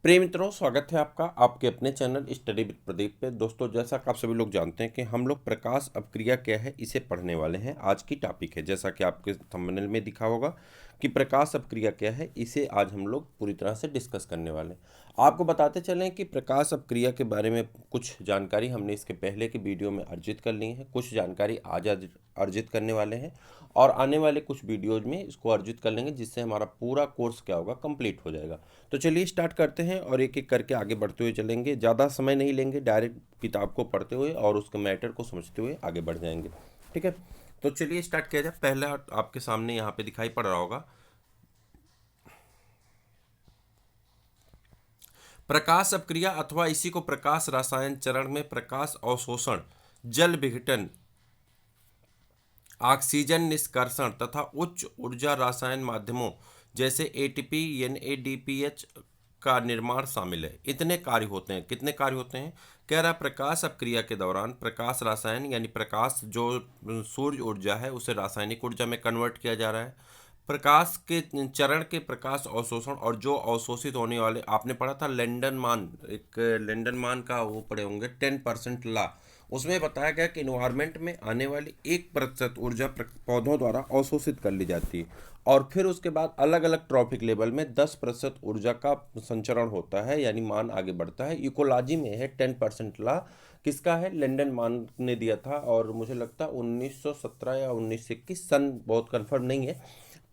प्रिय मित्रों, स्वागत है आपका आपके अपने चैनल स्टडी विद प्रदीप पे। दोस्तों, जैसा कि आप सभी लोग जानते हैं कि हम लोग प्रकाश अपक्रिया क्या है इसे पढ़ने वाले हैं। आज की टॉपिक है, जैसा कि आपके थंबनेल में दिखा होगा कि प्रकाश अपक्रिया क्या है, इसे आज हम लोग पूरी तरह से डिस्कस करने वाले हैं। आपको बताते चलें कि प्रकाश अपक्रिया के बारे में कुछ जानकारी हमने इसके पहले के वीडियो में अर्जित कर ली है, कुछ जानकारी आज अर्जित करने वाले हैं और आने वाले कुछ वीडियोज में इसको अर्जित कर लेंगे, जिससे हमारा पूरा कोर्स क्या होगा, कंप्लीट हो जाएगा। तो चलिए स्टार्ट करते हैं और एक एक करके आगे बढ़ते हुए चलेंगे। ज़्यादा समय नहीं लेंगे, डायरेक्ट किताब को पढ़ते हुए और उसके मैटर को समझते हुए आगे बढ़ जाएंगे। ठीक है, तो चलिए स्टार्ट किया जाए। पहला आपके सामने यहाँ पे दिखाई पड़ रहा होगा, प्रकाश अपक्रिया अथवा इसी को प्रकाश रसायन चरण में प्रकाश अवशोषण, जल विघटन, ऑक्सीजन निष्कर्षण तथा उच्च ऊर्जा रसायन माध्यमों जैसे एटीपी एनएडीपीएच का निर्माण शामिल है। इतने कार्य होते हैं। कितने कार्य होते हैं? कह रहा प्रकाश अपक्रिया के दौरान प्रकाश रसायन यानी प्रकाश जो सूर्य ऊर्जा है उसे रासायनिक ऊर्जा में कन्वर्ट किया जा रहा है। प्रकाश के चरण के प्रकाश अवशोषण और जो अवशोषित होने वाले, आपने पढ़ा था लेंडन मान, एक लेंडन मान का वो पढ़े होंगे 10% ला। उसमें बताया गया कि इन्वायरमेंट में आने वाली 1% ऊर्जा पौधों द्वारा अवशोषित कर ली जाती है और फिर उसके बाद अलग अलग ट्रॉफिक लेवल में 10% ऊर्जा का संचरण होता है, यानी मान आगे बढ़ता है। इकोलॉजी में है 10% ला, किसका है? लेंडन मान ने दिया था और मुझे लगता है 1917 या 1921, सन बहुत कंफर्म नहीं है।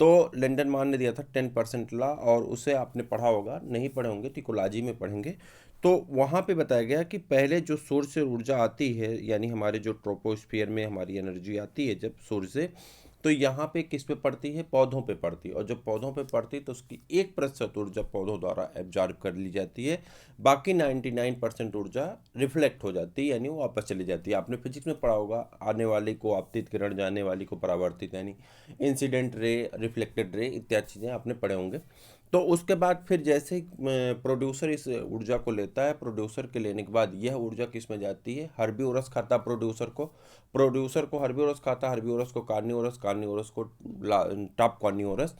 तो लेंडन मान ने दिया था 10% ला और उसे आपने पढ़ा होगा, नहीं पढ़े होंगे तो इकोलॉजी में पढ़ेंगे। तो वहाँ पे बताया गया कि पहले जो सूर्य से ऊर्जा आती है, यानी हमारे जो ट्रोपोस्फियर में हमारी एनर्जी आती है जब सूर्य से, तो यहाँ पे किस पे पड़ती है? पौधों पे पड़ती है। और जब पौधों पे पड़ती है तो उसकी 1% ऊर्जा पौधों द्वारा एब्जॉर्ब कर ली जाती है, बाकी 99% ऊर्जा रिफ्लेक्ट हो जाती है, यानी वो वापस चली जाती है। आपने फिजिक्स में पढ़ा होगा, आने वाली को आपतित किरण, जाने वाली को परावर्तित, यानी इंसिडेंट रे, रिफ्लेक्टेड रे इत्यादि चीज़ें आपने पढ़े होंगे। तो उसके बाद फिर जैसे ही प्रोड्यूसर इस ऊर्जा को लेता है, प्रोड्यूसर के लेने के बाद यह ऊर्जा किस में जाती है? हर्बीवोरस खाता प्रोड्यूसर को हर्बीवोरस खाता, हर्बीवोरस को कार्निवोरस, कार्निवोरस को टॉप कार्निवोरस।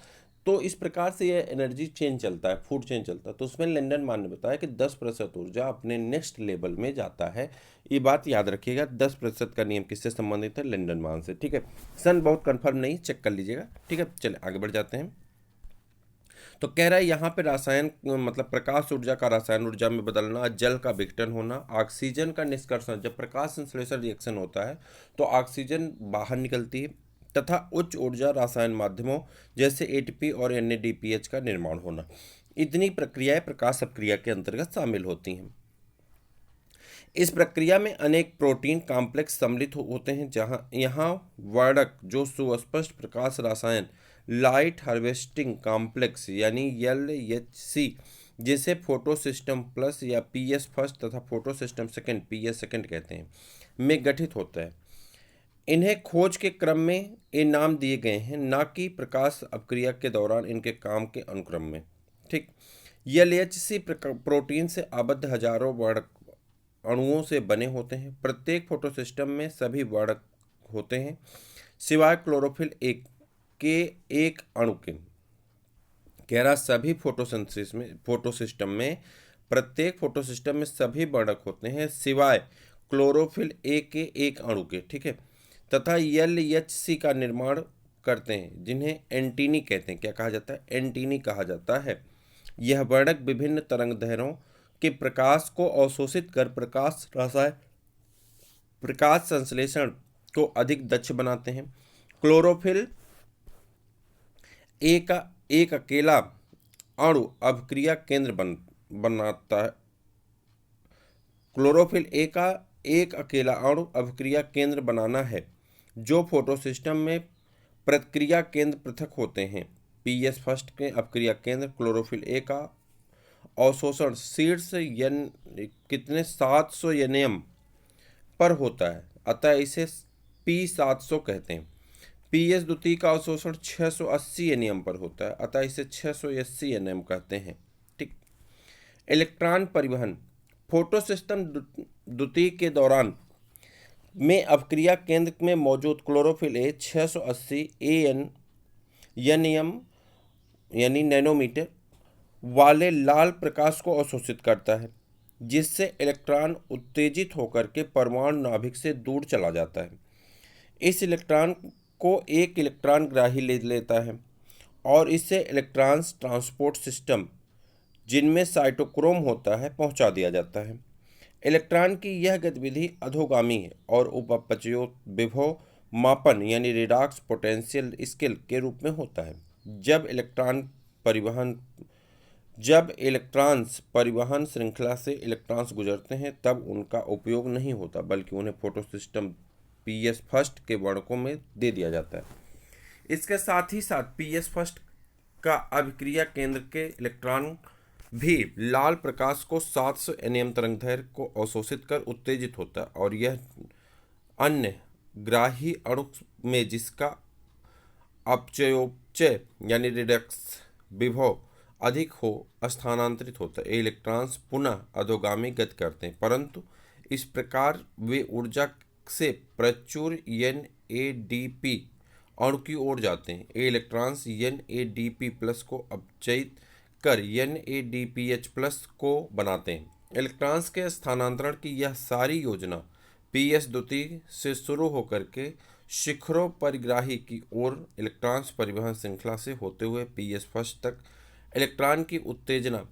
तो इस प्रकार से यह एनर्जी चेंज चलता है, फूड चेंज चलता है। तो उसमें लेंडन मान ने बताया कि 10% ऊर्जा अपने नेक्स्ट लेवल में जाता है। ये बात याद रखिएगा, 10% का नियम किससे संबंधित है? लेंडन मान से। ठीक है, सन बहुत कंफर्म नहीं, चेक कर लीजिएगा। ठीक है, चलिए आगे बढ़ जाते हैं। तो कह रहा है यहाँ पे रासायन मतलब प्रकाश ऊर्जा का रसायन ऊर्जा में बदलना, जल का विघटन होना, ऑक्सीजन का निष्कर्षण, जब प्रकाश संश्लेषण रिएक्शन होता है तो ऑक्सीजन बाहर निकलती है, तथा उच्च ऊर्जा रसायन माध्यमों जैसे एटीपी और एनएडीपीएच का निर्माण होना। इतनी प्रक्रियाएं प्रकाश अपक्रिया के अंतर्गत शामिल होती हैं। इस प्रक्रिया में अनेक प्रोटीन कॉम्प्लेक्स सम्मिलित होते हैं, जहाँ यहाँ वर्णक जो सुस्पष्ट प्रकाश रसायन लाइट हार्वेस्टिंग कॉम्प्लेक्स यानी LHC, जिसे फोटो सिस्टम प्लस या PS फर्स्ट तथा photo system second PS second कहते हैं, में गठित होता है। इन्हें खोज के क्रम में ये नाम दिए गए हैं, ना कि प्रकाश अपक्रिया के दौरान इनके काम के अनुक्रम में। ठीक, LHC प्रोटीन से आबद्ध हजारों वर्णक अणुओं से बने होते हैं। प्रत्येक फोटोसिस्टम में सभी वर्णक होते हैं सिवाय क्लोरोफिल एक के एक अणु के। कह रहा सभी फोटोसिस्टम में प्रत्येक फोटोसिस्टम में सभी वर्णक होते हैं सिवाय क्लोरोफिल ए के एक अणु के। ठीक है, तथा LHC का निर्माण करते हैं, जिन्हें एंटीनी कहते हैं। क्या कहा जाता है? एंटीनी कहा जाता है। यह वर्णक विभिन्न तरंग दैर्ध्यों के प्रकाश को अवशोषित कर प्रकाश संश्लेषण को अधिक दक्ष बनाते हैं। क्लोरोफिल ए का एक अकेला अणु अभिक्रिया केंद्र बनाता है। क्लोरोफिल ए का एक अकेला अणु अभिक्रिया केंद्र बनाना है, जो फोटोसिस्टम में प्रतिक्रिया केंद्र पृथक होते हैं। PS फर्स्ट के अभिक्रिया केंद्र क्लोरोफिल ए का अवशोषण शीर्ष कितने 700 NM पर होता है, अतः इसे P700 कहते हैं। PS द्वितीय का अवशोषण 680 NM पर होता है, अतः इसे 680 NM कहते हैं। ठीक, इलेक्ट्रॉन परिवहन, फोटो सिस्टम द्वितीय के दौरान में अभिक्रिया केंद्र में मौजूद क्लोरोफिल ए 680 NM यानी नैनोमीटर वाले लाल प्रकाश को अवशोषित करता है, जिससे इलेक्ट्रॉन उत्तेजित होकर के परमाणु नाभिक से दूर चला जाता है। इस इलेक्ट्रॉन को एक इलेक्ट्रॉन ग्राही ले लेता है और इसे इलेक्ट्रॉन्स ट्रांसपोर्ट सिस्टम, जिनमें साइटोक्रोम होता है, पहुंचा दिया जाता है। इलेक्ट्रॉन की यह गतिविधि अधोगामी है और उपपचयो विभव मापन यानी रिडॉक्स पोटेंशियल स्केल के रूप में होता है। जब इलेक्ट्रॉन्स परिवहन श्रृंखला से इलेक्ट्रॉन्स गुजरते हैं तब उनका उपयोग नहीं होता, बल्कि उन्हें फोटो सिस्टम पीएस फर्स्ट के वर्णकों में दे दिया जाता है। इसके साथ ही साथ पीएस फर्स्ट का अभिक्रिया केंद्र के इलेक्ट्रॉन भी लाल प्रकाश को 700 nm तरंगदैर्घ्य को अवशोषित कर उत्तेजित होता है और यह अन्य ग्राही अणु में जिसका अपचयोपचय यानी रिडक्स विभव अधिक हो स्थानांतरित होता है। ये इलेक्ट्रॉन्स पुनः अधोगामी गति करते हैं, परंतु इस प्रकार वे ऊर्जा से प्रचुर NADP अणु की ओर जाते हैं। ये इलेक्ट्रॉन्स NADP प्लस को अपचयित कर NADPH प्लस को बनाते हैं। इलेक्ट्रॉन्स के स्थानांतरण की यह सारी योजना PS द्वितीय से शुरू होकर के शिखरों परिग्राही की ओर इलेक्ट्रॉन्स परिवहन श्रृंखला से होते हुए PS फर्स्ट तक इलेक्ट्रॉन की उत्तेजना,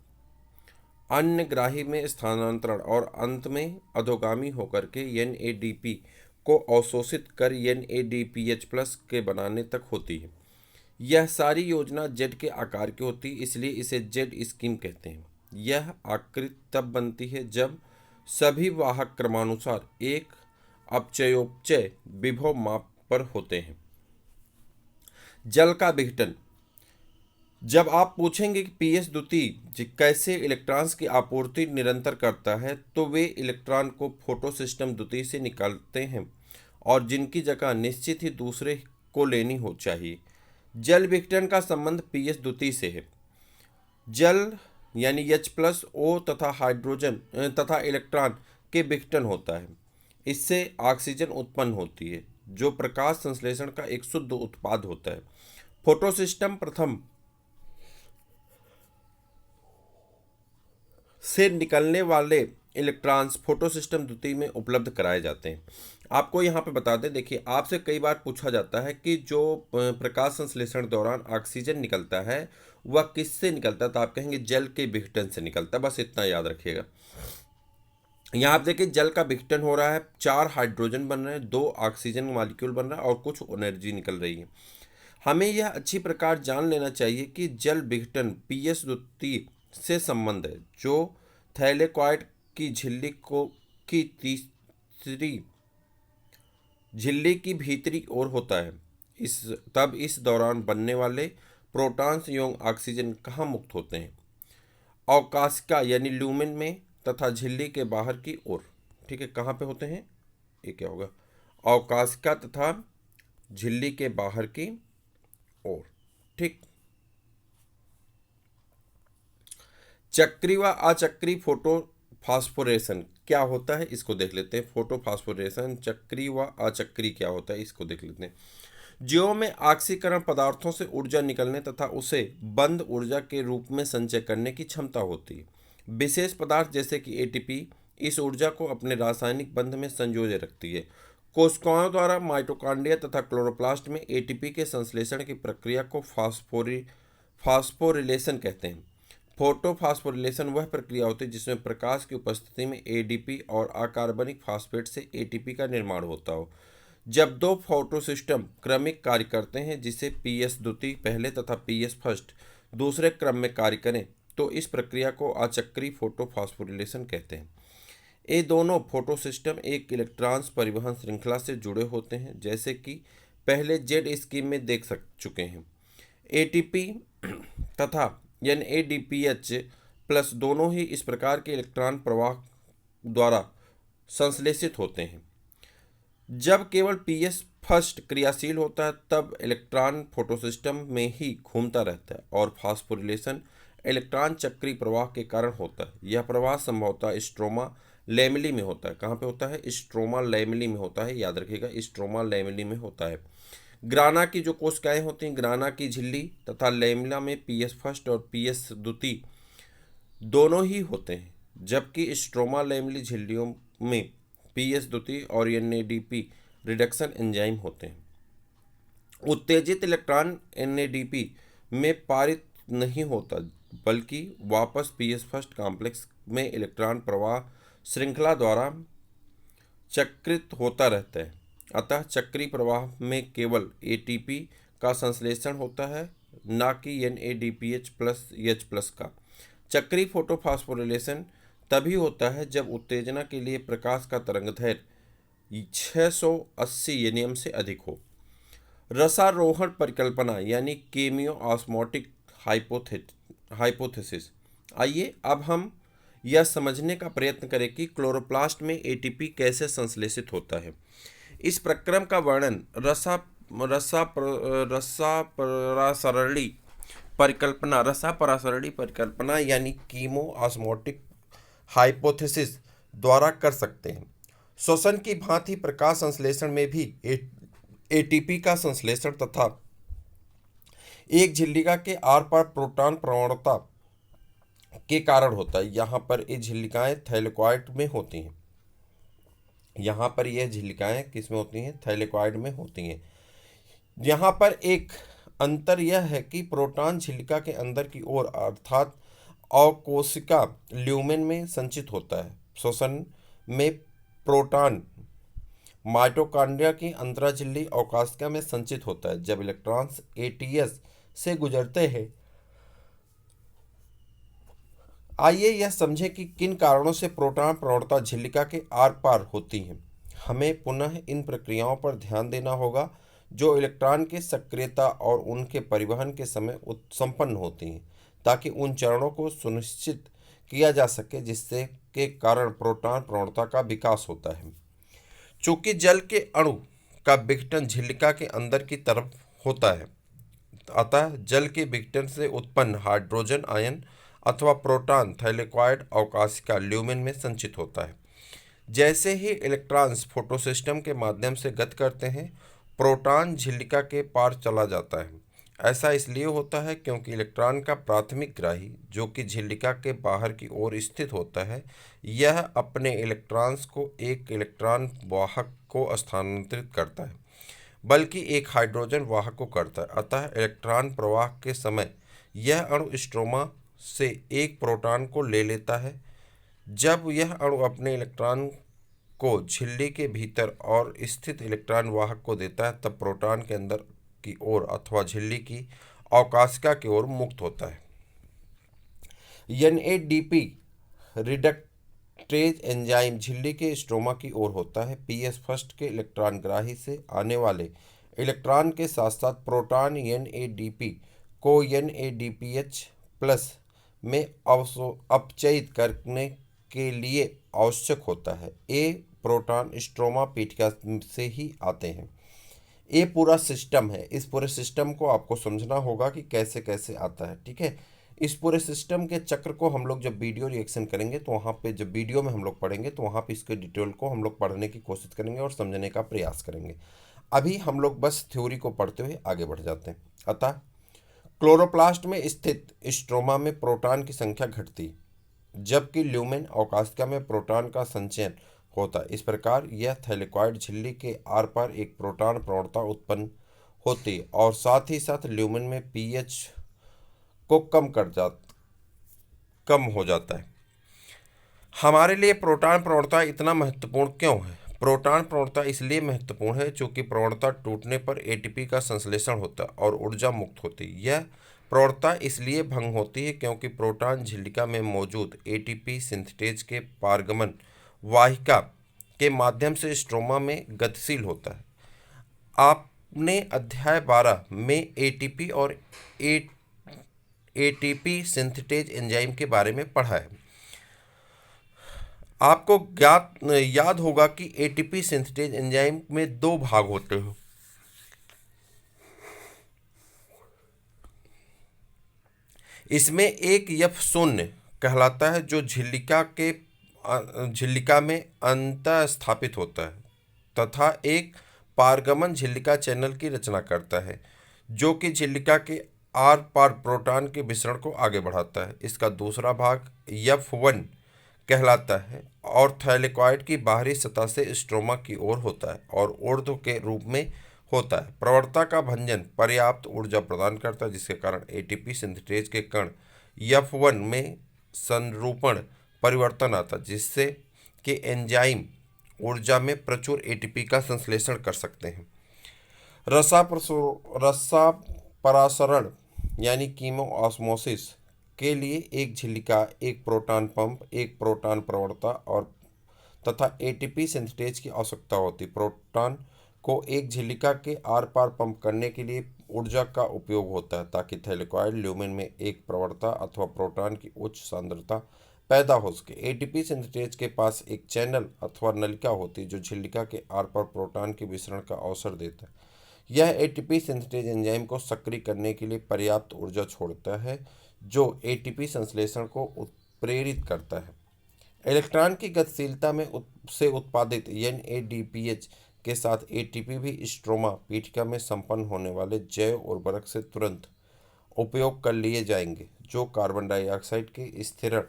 अन्य ग्राही में स्थानांतरण और अंत में अधोगामी होकर के NADP को अवशोषित कर NADPH प्लस के बनाने तक होती है। यह सारी योजना जेड के आकार की होती है, इसलिए इसे जेड स्कीम कहते हैं। यह आकृति तब बनती है जब सभी वाहक क्रमानुसार एक अपचयोपचय विभव माप पर होते हैं। जल का विघटन। जब आप पूछेंगे कि पीएस द्वितीय कैसे इलेक्ट्रॉन्स की आपूर्ति निरंतर करता है, तो वे इलेक्ट्रॉन को फोटो सिस्टम द्वितीय से निकालते हैं और जिनकी जगह निश्चित ही दूसरे को लेनी हो चाहिए। जल विघटन का संबंध पीएस द्वितीय से है। जल यानी H+O तथा हाइड्रोजन तथा इलेक्ट्रॉन के विघटन होता है। इससे ऑक्सीजन उत्पन्न होती है, जो प्रकाश संश्लेषण का एक शुद्ध उत्पाद होता है। फोटो सिस्टम प्रथम से निकलने वाले इलेक्ट्रॉन्स फोटो सिस्टम द्वितीय में उपलब्ध कराए जाते हैं। आपको यहाँ पे बता दें, देखिए आपसे कई बार पूछा जाता है कि जो प्रकाश संश्लेषण दौरान ऑक्सीजन निकलता है वह किससे निकलता है, तो आप कहेंगे जल के विघटन से निकलता है। बस इतना याद रखिएगा। यहाँ आप देखिए जल का विघटन हो रहा है, 4 हाइड्रोजन बन रहे हैं, 2 ऑक्सीजन मॉलिक्यूल बन रहा है और कुछ एनर्जी निकल रही है। हमें यह अच्छी प्रकार जान लेना चाहिए कि जल विघटन पीएस द्वितीय से संबंध है, जो थैलेकॉइड की झिल्ली की तीसरी झिल्ली की भीतरी ओर होता है। इस दौरान बनने वाले प्रोटॉन्स एवं ऑक्सीजन कहाँ मुक्त होते हैं? अवकाशिका यानी ल्यूमेन में तथा झिल्ली के बाहर की ओर। ठीक है, कहाँ पे होते हैं? ये क्या होगा? अवकाशिका तथा झिल्ली के बाहर की ओर। ठीक। चक्री व अचक्री फोटो फास्फोरेशन क्या होता है, इसको देख लेते हैं। फोटो फास्फोरेशन चक्री व अचक्री क्या होता है, इसको देख लेते हैं। जीवों में ऑक्सीकरण पदार्थों से ऊर्जा निकलने तथा उसे बंद ऊर्जा के रूप में संचय करने की क्षमता होती है। विशेष पदार्थ जैसे कि एटीपी इस ऊर्जा को अपने रासायनिक बंध में संजोए रखती है। कोशिकाओं द्वारा माइटोकॉन्ड्रिया तथा क्लोरोप्लास्ट में एटीपी के संश्लेषण की प्रक्रिया को फास्फोरिलेशन कहते हैं। फोटोफॉस्फोरिलेशन वह प्रक्रिया होती है जिसमें प्रकाश की उपस्थिति में एडीपी और अकार्बनिक फास्फेट से एटीपी का निर्माण होता हो। जब दो फोटो सिस्टम क्रमिक कार्य करते हैं, जिसे पीएस द्वितीय पहले तथा पीएस फर्स्ट दूसरे क्रम में कार्य करें, तो इस प्रक्रिया को अचक्री फोटोफॉस्फोरिलेशन कहते हैं। ये दोनों फोटो सिस्टम एक इलेक्ट्रॉन्स परिवहन श्रृंखला से जुड़े होते हैं, जैसे कि पहले जेड स्कीम में देख चुके हैं। एटीपी तथा NADPH प्लस दोनों ही इस प्रकार के इलेक्ट्रॉन प्रवाह द्वारा संश्लेषित होते हैं। जब केवल पीएस फर्स्ट क्रियाशील होता है तब इलेक्ट्रॉन फोटोसिस्टम में ही घूमता रहता है और फास्फोरिलेशन इलेक्ट्रॉन चक्री प्रवाह के कारण होता है। यह प्रवाह संभवतः स्ट्रोमा लैमेली में होता है। कहाँ पे होता है? स्ट्रोमा लैमेली में होता है, याद रखिएगा, स्ट्रोमा लैमेली में होता है। ग्राना की जो कोशिकाएं होती हैं, ग्राना की झिल्ली तथा लैमेला में पीएस फर्स्ट और पीएस द्वितीय दोनों ही होते हैं, जबकि स्ट्रोमा लैमेली झिल्लियों में पीएस द्वितीय और एनएडीपी रिडक्शन एंजाइम होते हैं। उत्तेजित इलेक्ट्रॉन एनएडीपी में पारित नहीं होता, बल्कि वापस पीएस फर्स्ट कॉम्प्लेक्स में इलेक्ट्रॉन प्रवाह श्रृंखला द्वारा चक्रित होता रहता है। अतः चक्रीय प्रवाह में केवल एटीपी का संश्लेषण होता है, न कि एनएडीपीएच प्लस एच प्लस का। चक्रीय फोटोफॉस्फोरिलेशन तभी होता है जब उत्तेजना के लिए प्रकाश का तरंगदैर्घ्य 680 नियम से अधिक हो। रसारोहण परिकल्पना यानी केमियो ऑस्मोटिक हाइपोथेसिस। आइए अब हम यह समझने का प्रयत्न करें कि क्लोरोप्लास्ट में एटीपी कैसे संश्लेषित होता है। इस प्रक्रम का वर्णन रसापरासरणी परिकल्पना यानी कीमो ऑस्मोटिक हाइपोथेसिस द्वारा कर सकते हैं। श्वसन की भांति प्रकाश संश्लेषण में भी एटीपी का संश्लेषण तथा एक झिल्लिका के आर पार प्रोटॉन प्रवणता के कारण होता है। यहाँ पर ये झिल्लिकाएं थैलेकॉइड में होती हैं। यहाँ पर यह झिल्लिकाएं किस में होती हैं? थैलेकॉइड में होती हैं। यहाँ पर एक अंतर यह है कि प्रोटॉन झिल्लिका के अंदर की ओर अर्थात अवकोशिका ल्यूमेन में संचित होता है। श्वसन में प्रोटॉन माइटोकॉन्ड्रिया की अंतराझिल्ली अवकाशिका में संचित होता है। जब इलेक्ट्रॉन्स एटीएस से गुजरते हैं, आइए यह समझें कि किन कारणों से प्रोटॉन प्रवणता झिल्लिका के आर पार होती है। हमें पुनः इन प्रक्रियाओं पर ध्यान देना होगा जो इलेक्ट्रॉन के सक्रियता और उनके परिवहन के समय संपन्न होती हैं, ताकि उन चरणों को सुनिश्चित किया जा सके जिससे के कारण प्रोटॉन प्रवणता का विकास होता है। चूंकि जल के अणु का विघटन झिल्लिका के अंदर की तरफ होता है, अतः जल के विघटन से उत्पन्न हाइड्रोजन आयन अथवा प्रोटॉन थैलेकॉइड अवकाशिका ल्यूमेन में संचित होता है। जैसे ही इलेक्ट्रॉन्स फोटोसिस्टम के माध्यम से गति करते हैं, प्रोटॉन झिल्लिका के पार चला जाता है। ऐसा इसलिए होता है क्योंकि इलेक्ट्रॉन का प्राथमिक ग्राही, जो कि झिल्लिका के बाहर की ओर स्थित होता है, यह अपने इलेक्ट्रॉन्स को एक इलेक्ट्रॉन वाहक को स्थानांतरित करता है, बल्कि एक हाइड्रोजन वाहक को करता है। अतः इलेक्ट्रॉन प्रवाह के समय यह अणु स्ट्रोमा से एक प्रोटॉन को ले लेता है। जब यह अणु अपने इलेक्ट्रॉन को झिल्ली के भीतर और स्थित इलेक्ट्रॉन वाहक को देता है, तब प्रोटॉन के अंदर की ओर अथवा झिल्ली की अवकाशिका की ओर मुक्त होता है। एनएडीपी रिडक्टेज एंजाइम झिल्ली के स्ट्रोमा की ओर होता है। पीएस फर्स्ट के इलेक्ट्रॉन ग्राही से आने वाले इलेक्ट्रॉन के साथ साथ प्रोटॉन एनएडीपी को एनएडीपीएच प्लस में अपचयित करने के लिए आवश्यक होता है। ए प्रोटॉन स्ट्रोमा पीठिका से ही आते हैं। ये पूरा सिस्टम है। इस पूरे सिस्टम को आपको समझना होगा कि कैसे कैसे आता है। ठीक है, इस पूरे सिस्टम के चक्र को हम लोग जब वीडियो रिएक्शन करेंगे तो वहाँ पे, जब वीडियो में हम लोग पढ़ेंगे तो वहाँ पे इसके डिटेल को हम लोग पढ़ने की कोशिश करेंगे और समझने का प्रयास करेंगे। अभी हम लोग बस थ्योरी को पढ़ते हुए आगे बढ़ जाते हैं। अतः क्लोरोप्लास्ट में स्थित स्ट्रोमा में प्रोटॉन की संख्या घटती, जबकि ल्यूमेन अवकाशिका में प्रोटॉन का संचयन होता है। इस प्रकार यह थैलेकॉइड झिल्ली के आर पार एक प्रोटॉन प्रवणता उत्पन्न होती है और साथ ही साथ ल्यूमेन में पीएच को कम हो जाता है। हमारे लिए प्रोटॉन प्रवणता इतना महत्वपूर्ण क्यों है? प्रोटॉन प्रवणता इसलिए महत्वपूर्ण है क्योंकि प्रवणता टूटने पर एटीपी का संश्लेषण होता है और ऊर्जा मुक्त होती है। यह प्रवणता इसलिए भंग होती है क्योंकि प्रोटॉन झिल्लिका में मौजूद एटीपी सिंथेटेज के पारगमन वाहिका के माध्यम से स्ट्रोमा में गतिशील होता है। आपने अध्याय 12 में एटीपी और एटीपी सिंथेटेज एंजाइम के बारे में पढ़ा है। आपको याद होगा कि एटीपी सिंथेटेज एंजाइम में दो भाग होते हैं। इसमें एक F0 कहलाता है जो झिल्लिका में अंतः स्थापित होता है, तथा एक पारगमन झिल्लिका चैनल की रचना करता है जो कि झिल्लिका के आर पार प्रोटॉन के विसरण को आगे बढ़ाता है। इसका दूसरा भाग F1 कहलाता है और थैलेकॉइड की बाहरी सतह से स्ट्रोमा की ओर होता है और ऊर्ध्व के रूप में होता है। प्रवणता का भंजन पर्याप्त ऊर्जा प्रदान करता है, जिसके कारण एटीपी सिंथेज के कण F1 में संरूपण परिवर्तन आता है, जिससे कि एंजाइम ऊर्जा में प्रचुर एटीपी का संश्लेषण कर सकते हैं। रसापरासरण यानी कीमोऑस्मोसिस के लिए एक झिल्लिका, एक प्रोटॉन पंप, एक प्रोटॉन प्रवणता और तथा एटीपी सिंथेज की आवश्यकता होती। प्रोटॉन को एक झिल्लिका के आर पार पंप करने के लिए ऊर्जा का उपयोग होता है, ताकि थैलेकॉइड ल्यूमेन में एक प्रवणता अथवा प्रोटॉन की उच्च सांद्रता पैदा हो सके। एटीपी सिंथेज के पास एक चैनल अथवा नलिका होती है जो झिल्लिका के आर पार प्रोटॉन के विसरण का अवसर देता है। यह एटीपी सिंथेज एंजाइम को सक्रिय करने के लिए पर्याप्त ऊर्जा छोड़ता है, जो एटीपी संश्लेषण को प्रेरित करता है। इलेक्ट्रॉन की गतिशीलता में से उत्पादित NADPH के साथ एटीपी भी स्ट्रोमा पीठिका में संपन्न होने वाले जैव उर्वरक से तुरंत उपयोग कर लिए जाएंगे, जो कार्बन डाइऑक्साइड के स्थिरण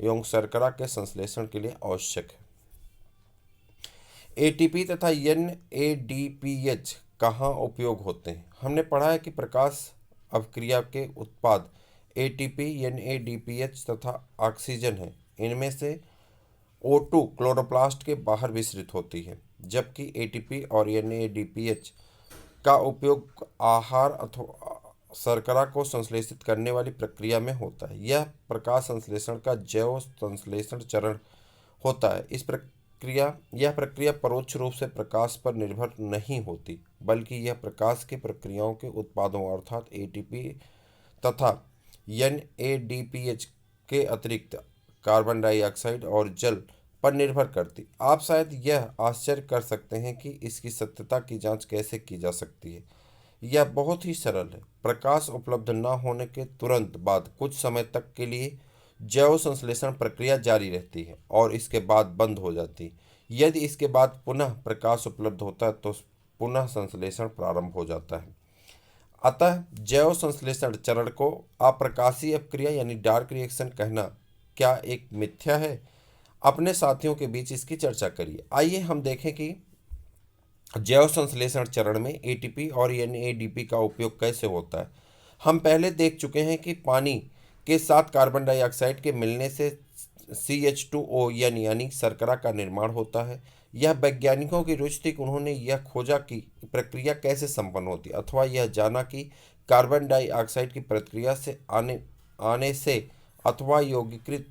एवं शर्करा के संश्लेषण के लिए आवश्यक है। एटीपी तथा NADPH कहाँ उपयोग होते हैं? हमने पढ़ा है कि प्रकाश अभिक्रिया के उत्पाद एटीपी, NADPH तथा ऑक्सीजन है। इनमें से O2 क्लोरोप्लास्ट के बाहर विसरित होती है, जबकि एटीपी और NADPH का उपयोग आहार अथवा शर्करा को संश्लेषित करने वाली प्रक्रिया में होता है। यह प्रकाश संश्लेषण का जैव संश्लेषण चरण होता है। यह प्रक्रिया परोक्ष रूप से प्रकाश पर निर्भर नहीं होती, बल्कि यह प्रकाश की प्रक्रियाओं के उत्पादों अर्थात एटीपी तथा NADPH के अतिरिक्त कार्बन डाइऑक्साइड और जल पर निर्भर करती। आप शायद यह आश्चर्य कर सकते हैं कि इसकी सत्यता की जांच कैसे की जा सकती है। यह बहुत ही सरल है। प्रकाश उपलब्ध न होने के तुरंत बाद कुछ समय तक के लिए जैव संश्लेषण प्रक्रिया जारी रहती है और इसके बाद बंद हो जाती है। यदि इसके बाद पुनः प्रकाश उपलब्ध होता है तो पुनः संश्लेषण प्रारंभ हो जाता है। अतः जैव संश्लेषण चरण को अप्रकाशीय अपक्रिया यानी डार्क रिएक्शन कहना क्या एक मिथ्या है? अपने साथियों के बीच इसकी चर्चा करिए। आइए हम देखें कि जैव संश्लेषण चरण में एटीपी और NADP का उपयोग कैसे होता है। हम पहले देख चुके हैं कि पानी के साथ कार्बन डाइऑक्साइड के मिलने से CH2O यानी शर्करा का निर्माण होता है। यह वैज्ञानिकों की रुचि थी कि उन्होंने यह खोजा कि प्रक्रिया कैसे संपन्न होती है, अथवा यह जाना कि कार्बन डाइऑक्साइड की प्रक्रिया से आने से अथवा यौगिकीकृत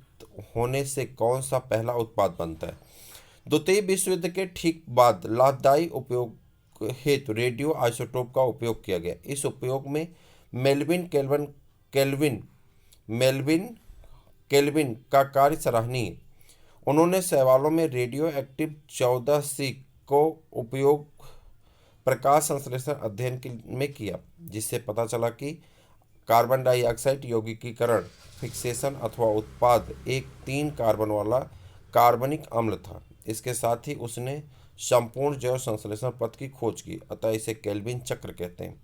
होने से कौन सा पहला उत्पाद बनता है। द्वितीय विश्व युद्ध के ठीक बाद लाभदायी उपयोग हेतु रेडियो आइसोटोप का उपयोग किया गया। इस उपयोग में मेल्विन केल्विन का कार्य सराहनीय। उन्होंने शैवालों में रेडियो एक्टिव 14C को उपयोग प्रकाश संश्लेषण अध्ययन में किया, जिससे पता चला कि कार्बन डाइऑक्साइड यौगिकीकरण फिक्सेशन अथवा उत्पाद एक 3 कार्बन वाला कार्बनिक अम्ल था। इसके साथ ही उसने संपूर्ण जैव संश्लेषण पथ की खोज की, अतः इसे केल्विन चक्र कहते हैं।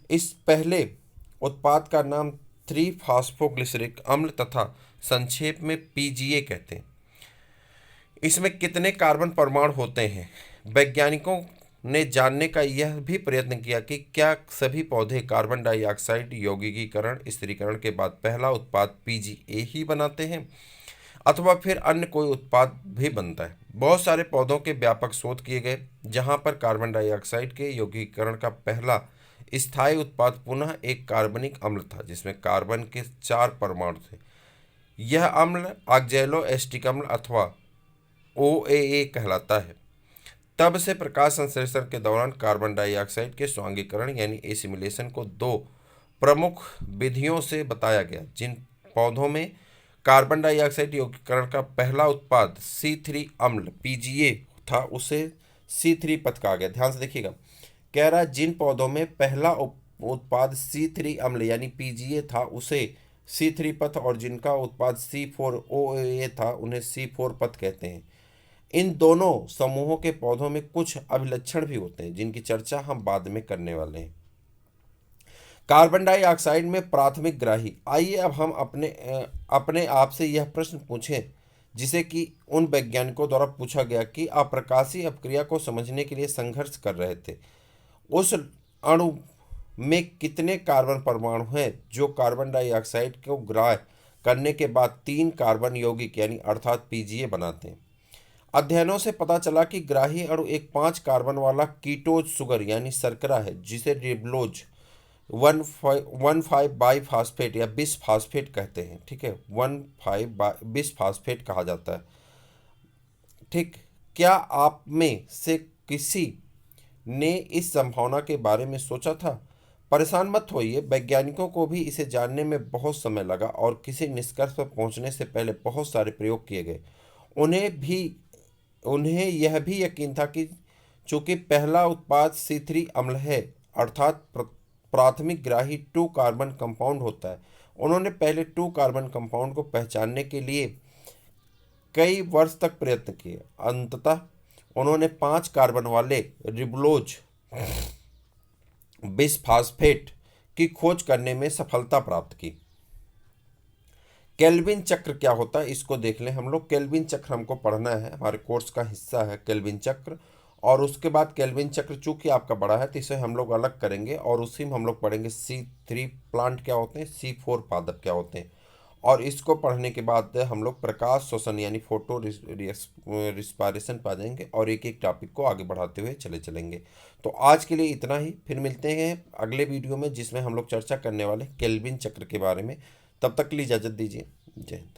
इस पहले उत्पाद का नाम 3-फॉस्फोग्लिसरिक अम्ल तथा संक्षेप में PGA कहते हैं। इसमें कितने कार्बन परमाणु होते हैं? वैज्ञानिकों ने जानने का यह भी प्रयत्न किया कि क्या सभी पौधे कार्बन डाइऑक्साइड यौगिकीकरण स्थिरीकरण के बाद पहला उत्पाद PGA ही बनाते हैं अथवा फिर अन्य कोई उत्पाद भी बनता है। बहुत सारे पौधों के व्यापक शोध किए गए, जहां पर कार्बन डाइऑक्साइड के यौगिकीकरण का पहला स्थायी उत्पाद पुनः एक कार्बनिक अम्ल था, जिसमें कार्बन के 4 परमाणु थे। यह अम्ल ऑक्सैलोएसिटिक अम्ल अथवा OAA कहलाता है। तब से प्रकाश संश्लेषण के दौरान कार्बन डाइऑक्साइड के स्वांगीकरण यानी एसिमिलेशन को 2 प्रमुख विधियों से बताया गया। जिन पौधों में कार्बन डाइऑक्साइड यौगिकीकरण का पहला उत्पाद C3 अम्ल PGA था, उसे C3 पथ कहा गया। ध्यान से देखिएगा, कह रहा है जिन पौधों में पहला उत्पाद C3 अम्ल यानी PGA था उसे C3 पथ, और जिनका उत्पाद C4 OAA था उन्हें C4 पथ कहते हैं। इन दोनों समूहों के पौधों में कुछ अभिलक्षण भी होते हैं, जिनकी चर्चा हम बाद में करने वाले हैं। कार्बन डाइऑक्साइड में प्राथमिक ग्राही। आइए अब हम अपने आप से यह प्रश्न पूछें जिसे कि उन वैज्ञानिकों द्वारा पूछा गया कि अप्रकाशीय अपक्रिया को समझने के लिए संघर्ष कर रहे थे। उस अणु में कितने कार्बन परमाणु हैं जो कार्बन डाइऑक्साइड को ग्राह्य करने के बाद 3 कार्बन यौगिक यानी अर्थात पीजीए बनाते हैं। अध्ययनों से पता चला कि ग्राही अणु एक 5 कार्बन वाला कीटोज सुगर यानी शर्करा है जिसे रिबलोज 1,5 बाईफास्फेट या बिसफास्फेट कहते हैं। ठीक है, 1,5 बिसफास्फेट कहा जाता है। ठीक, क्या आप में से किसी ने इस संभावना के बारे में सोचा था? परेशान मत होइए, वैज्ञानिकों को भी इसे जानने में बहुत समय लगा और किसी निष्कर्ष पर पहुंचने से पहले बहुत सारे प्रयोग किए गए। उन्हें यह भी यकीन था कि चूंकि पहला उत्पाद C3 अम्ल है अर्थात प्राथमिक ग्राही 2 कार्बन कंपाउंड होता है। उन्होंने पहले 2 कार्बन कंपाउंड को पहचानने के लिए कई वर्ष तक प्रयत्न किए। अंततः उन्होंने 5 कार्बन वाले रिबलोज बिसफास्फेट की खोज करने में सफलता प्राप्त की। केल्विन चक्र क्या होता है इसको देख लें हम लोग। केल्विन चक्र हमको पढ़ना है, हमारे कोर्स का हिस्सा है केल्विन चक्र। और उसके बाद केल्विन चक्र चूंकि आपका बड़ा है तो इसे हम लोग अलग करेंगे और उसी में हम लोग पढ़ेंगे C3 प्लांट क्या होते हैं, C4 पादप क्या होते हैं। और इसको पढ़ने के बाद हम लोग प्रकाश श्वसन यानी फोटो रिस्पायरेशन पा जाएंगे और एक एक टॉपिक को आगे बढ़ाते हुए चलेंगे। तो आज के लिए इतना ही, फिर मिलते हैं अगले वीडियो में जिसमें हम लोग चर्चा करने वाले केल्विन चक्र के बारे में। तब तक के लिए इजाज़त दीजिए। जय हिंद।